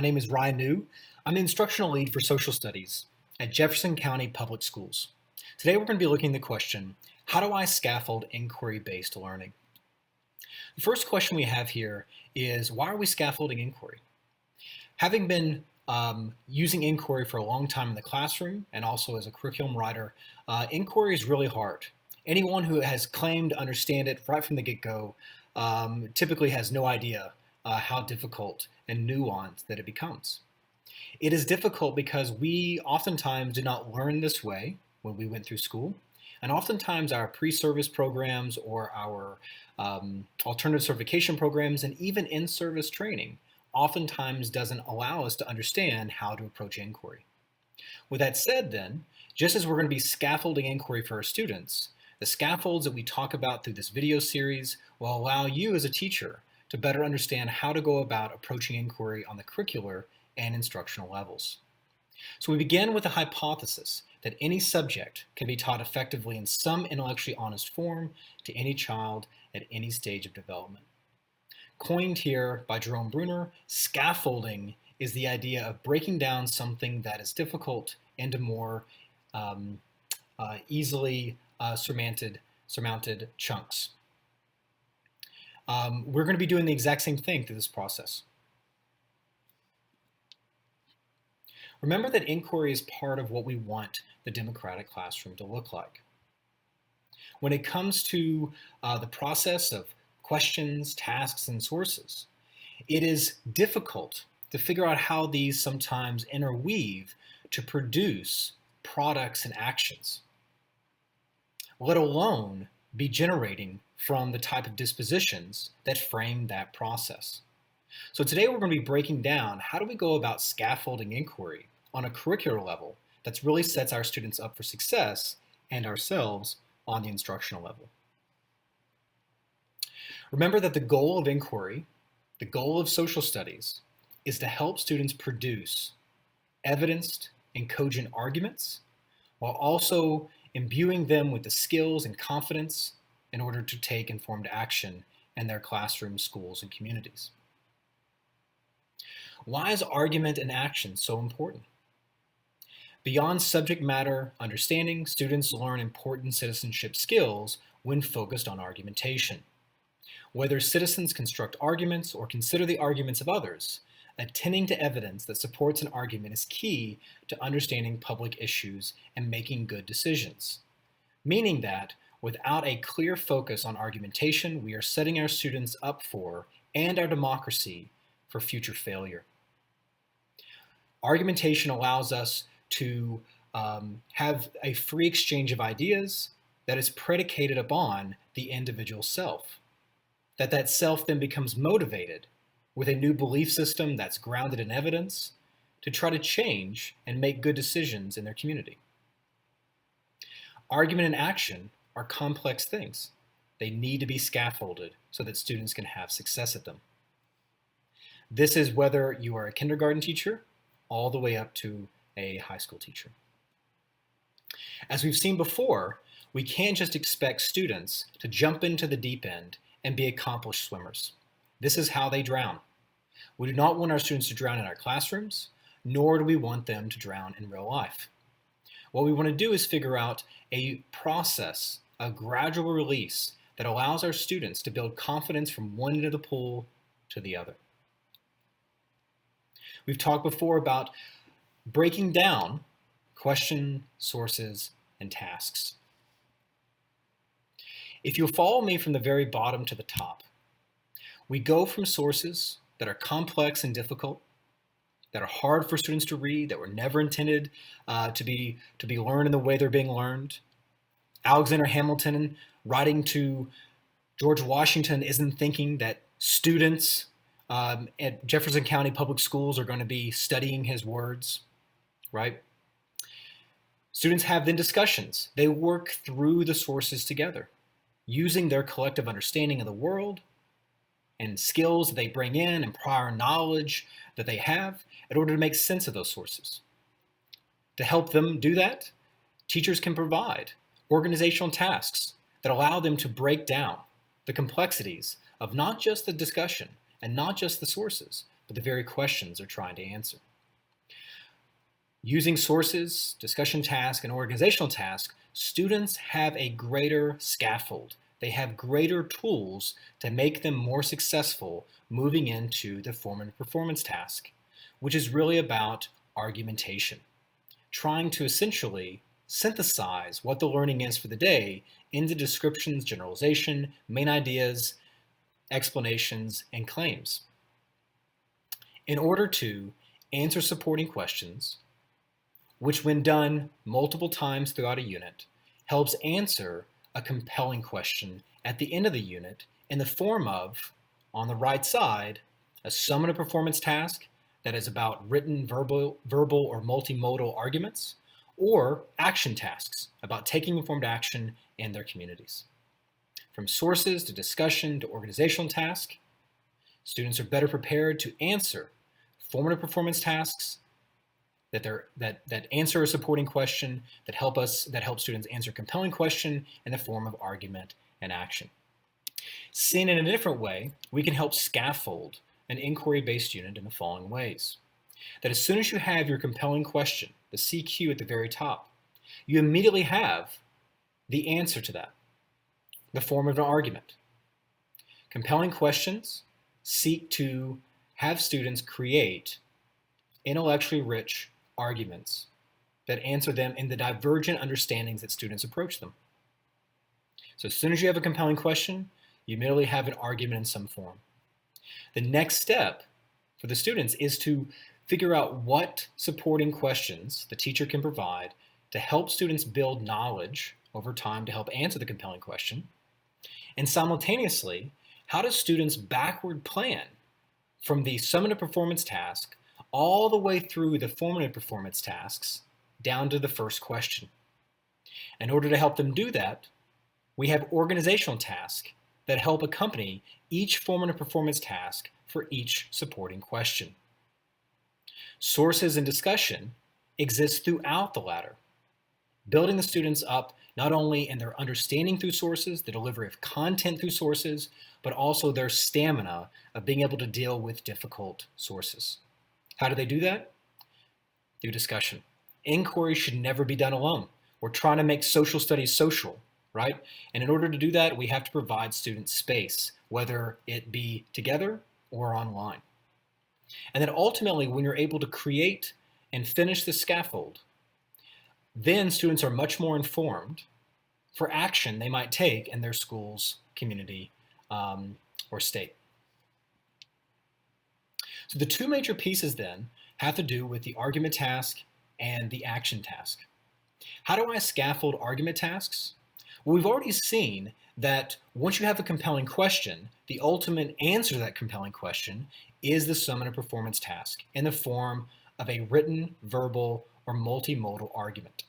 My name is Ryan New. I'm the instructional lead for social studies at Jefferson County Public Schools. Today we're going to be looking at the question, how do I scaffold inquiry-based learning? The first question we have here is, why are we scaffolding inquiry? Having been using inquiry for a long time in the classroom and also as a curriculum writer, inquiry is really hard. Anyone who has claimed to understand it right from the get-go typically has no idea how difficult and nuanced that it becomes. It is difficult because we oftentimes did not learn this way when we went through school, and oftentimes our pre-service programs or our alternative certification programs and even in-service training oftentimes doesn't allow us to understand how to approach inquiry. With that said then, just as we're going to be scaffolding inquiry for our students, the scaffolds that we talk about through this video series will allow you as a teacher to better understand how to go about approaching inquiry on the curricular and instructional levels. So we begin with the hypothesis that any subject can be taught effectively in some intellectually honest form to any child at any stage of development. Coined here by Jerome Bruner, scaffolding is the idea of breaking down something that is difficult into more easily surmounted chunks. We're going to be doing the exact same thing through this process. Remember that inquiry is part of what we want the democratic classroom to look like. When it comes to the process of questions, tasks, and sources, it is difficult to figure out how these sometimes interweave to produce products and actions, let alone be generating from the type of dispositions that frame that process. So today we're going to be breaking down how do we go about scaffolding inquiry on a curricular level that really sets our students up for success and ourselves on the instructional level. Remember that the goal of inquiry, the goal of social studies, is to help students produce evidenced and cogent arguments while also imbuing them with the skills and confidence in order to take informed action in their classrooms, schools, and communities. Why is argument and action so important? Beyond subject matter understanding, students learn important citizenship skills when focused on argumentation. Whether citizens construct arguments or consider the arguments of others, attending to evidence that supports an argument is key to understanding public issues and making good decisions. Meaning that without a clear focus on argumentation, we are setting our students up for, and our democracy, for future failure. Argumentation allows us to have a free exchange of ideas that is predicated upon the individual self. That self then becomes motivated with a new belief system that's grounded in evidence to try to change and make good decisions in their community. Argument and action are complex things. They need to be scaffolded so that students can have success at them. This is whether you are a kindergarten teacher all the way up to a high school teacher. As we've seen before, we can't just expect students to jump into the deep end and be accomplished swimmers. This is how they drown. We do not want our students to drown in our classrooms, nor do we want them to drown in real life. What we want to do is figure out a process, a gradual release that allows our students to build confidence from one end of the pool to the other. We've talked before about breaking down question, sources, and tasks. If you'll follow me from the very bottom to the top, we go from sources that are complex and difficult, that are hard for students to read, that were never intended to be learned in the way they're being learned. Alexander Hamilton, writing to George Washington, isn't thinking that students at Jefferson County Public Schools are going to be studying his words, right? Students have then discussions. They work through the sources together, using their collective understanding of the world and skills that they bring in and prior knowledge that they have in order to make sense of those sources. To help them do that, teachers can provide organizational tasks that allow them to break down the complexities of not just the discussion and not just the sources, but the very questions they're trying to answer. Using sources, discussion tasks, and organizational tasks, students have a greater scaffold. They have greater tools to make them more successful moving into the formative performance task, which is really about argumentation, trying to essentially synthesize what the learning is for the day into descriptions, generalization, main ideas, explanations, and claims. In order to answer supporting questions, which when done multiple times throughout a unit, helps answer a compelling question at the end of the unit in the form of, on the right side, a summative performance task that is about written, verbal or multimodal arguments, or action tasks about taking informed action in their communities. From sources to discussion to organizational task, students are better prepared to answer formative performance tasks that answer a supporting question, that help students answer a compelling question in the form of argument and action. Seen in a different way, we can help scaffold an inquiry-based unit in the following ways. That as soon as you have your compelling question, the CQ at the very top, you immediately have the answer to that, the form of an argument. Compelling questions seek to have students create intellectually rich arguments that answer them in the divergent understandings that students approach them. So as soon as you have a compelling question, you immediately have an argument in some form. The next step for the students is to figure out what supporting questions the teacher can provide to help students build knowledge over time to help answer the compelling question. And simultaneously, how do students backward plan from the summative performance task all the way through the formative performance tasks down to the first question? In order to help them do that, we have organizational tasks that help accompany each formative performance task for each supporting question. Sources and discussion exist throughout the ladder, building the students up not only in their understanding through sources, the delivery of content through sources, but also their stamina of being able to deal with difficult sources. How do they do that? Through discussion. Inquiry should never be done alone. We're trying to make social studies social, right? And in order to do that, we have to provide students space, whether it be together or online. And then ultimately, when you're able to create and finish the scaffold, then students are much more informed for action they might take in their school's community or state. So the two major pieces then have to do with the argument task and the action task. How do I scaffold argument tasks? Well, we've already seen that once you have a compelling question, the ultimate answer to that compelling question is the summative performance task in the form of a written, verbal, or multimodal argument.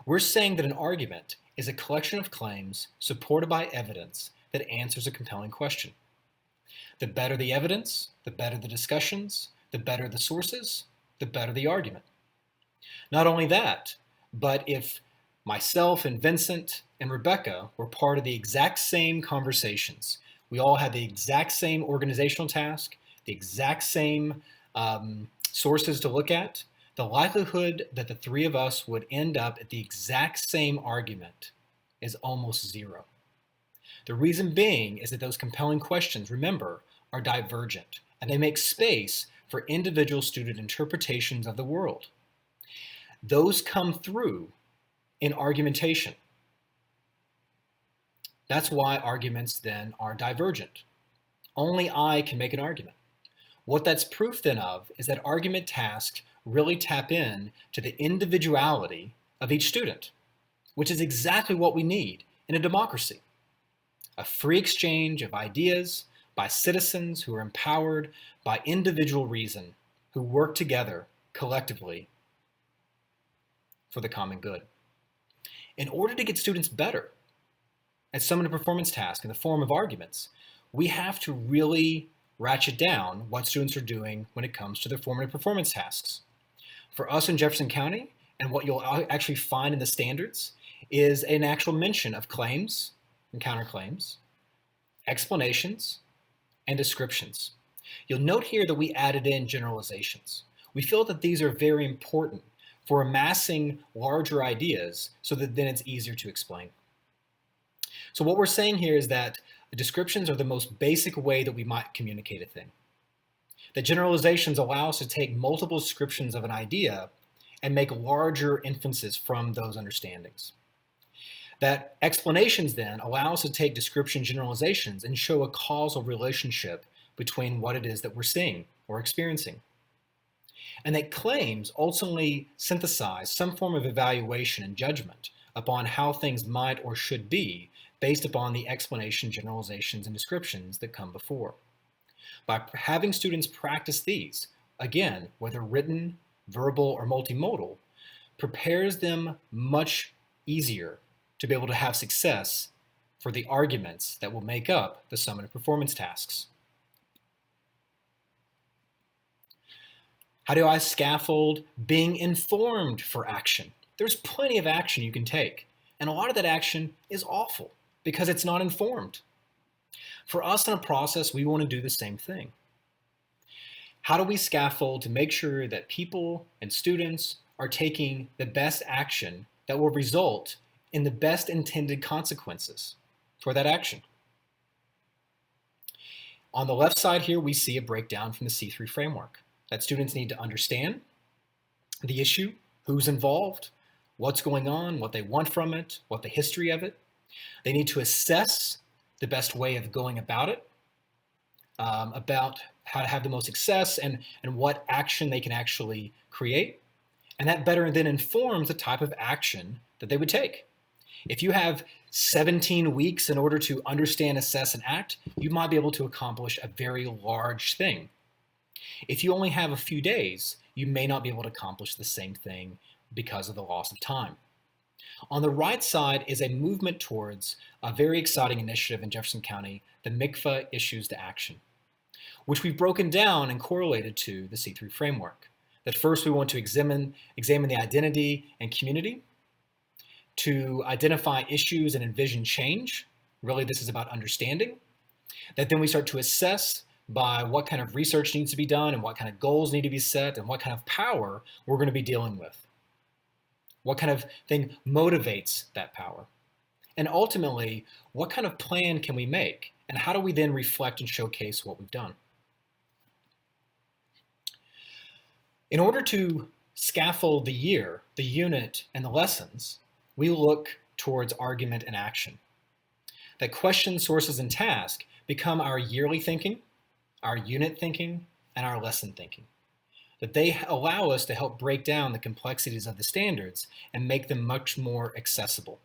We're saying that an argument is a collection of claims supported by evidence that answers a compelling question. The better the evidence, the better the discussions, the better the sources, the better the argument. Not only that, but if myself and Vincent and Rebecca were part of the exact same conversations, we all had the exact same organizational task, the exact same sources to look at, the likelihood that the three of us would end up at the exact same argument is almost zero. The reason being is that those compelling questions, remember, are divergent, and they make space for individual student interpretations of the world. Those come through in argumentation. That's why arguments then are divergent. Only I can make an argument. What that's proof then of is that argument tasks really tap in to the individuality of each student, which is exactly what we need in a democracy. A free exchange of ideas by citizens who are empowered by individual reason, who work together collectively for the common good. In order to get students better at some of the performance tasks in the form of arguments, we have to really ratchet down what students are doing when it comes to their formative performance tasks. For us in Jefferson County, and what you'll actually find in the standards, is an actual mention of claims and counterclaims, explanations, and descriptions. You'll note here that we added in generalizations. We feel that these are very important for amassing larger ideas so that then it's easier to explain. So what we're saying here is that the descriptions are the most basic way that we might communicate a thing. That generalizations allow us to take multiple descriptions of an idea and make larger inferences from those understandings. That explanations then allow us to take description generalizations and show a causal relationship between what it is that we're seeing or experiencing. And that claims ultimately synthesize some form of evaluation and judgment upon how things might or should be based upon the explanation, generalizations, and descriptions that come before. By having students practice these, again, whether written, verbal, or multimodal, prepares them much easier to be able to have success for the arguments that will make up the summative performance tasks. How do I scaffold being informed for action? There's plenty of action you can take, and a lot of that action is awful because it's not informed. For us in a process, we want to do the same thing. How do we scaffold to make sure that people and students are taking the best action that will result in the best intended consequences for that action? On the left side here, we see a breakdown from the C3 framework that students need to understand the issue, who's involved, what's going on, what they want from it, what the history of it. They need to assess the best way of going about it, about how to have the most success and what action they can actually create. And that better then informs the type of action that they would take. If you have 17 weeks in order to understand, assess, and act, you might be able to accomplish a very large thing. If you only have a few days, you may not be able to accomplish the same thing because of the loss of time. On the right side is a movement towards a very exciting initiative in Jefferson County, the MICFA Issues to Action, which we've broken down and correlated to the C3 framework. That first we want to examine the identity and community, to identify issues and envision change. Really, this is about understanding. That then we start to assess by what kind of research needs to be done and what kind of goals need to be set and what kind of power we're going to be dealing with. What kind of thing motivates that power? And ultimately, what kind of plan can we make? And how do we then reflect and showcase what we've done? In order to scaffold the year, the unit, and the lessons, we look towards argument and action. That questions, sources, and task become our yearly thinking, our unit thinking, and our lesson thinking. That they allow us to help break down the complexities of the standards and make them much more accessible.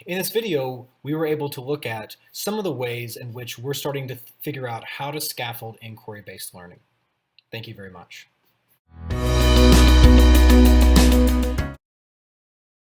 In this video, we were able to look at some of the ways in which we're starting to figure out how to scaffold inquiry-based learning. Thank you very much.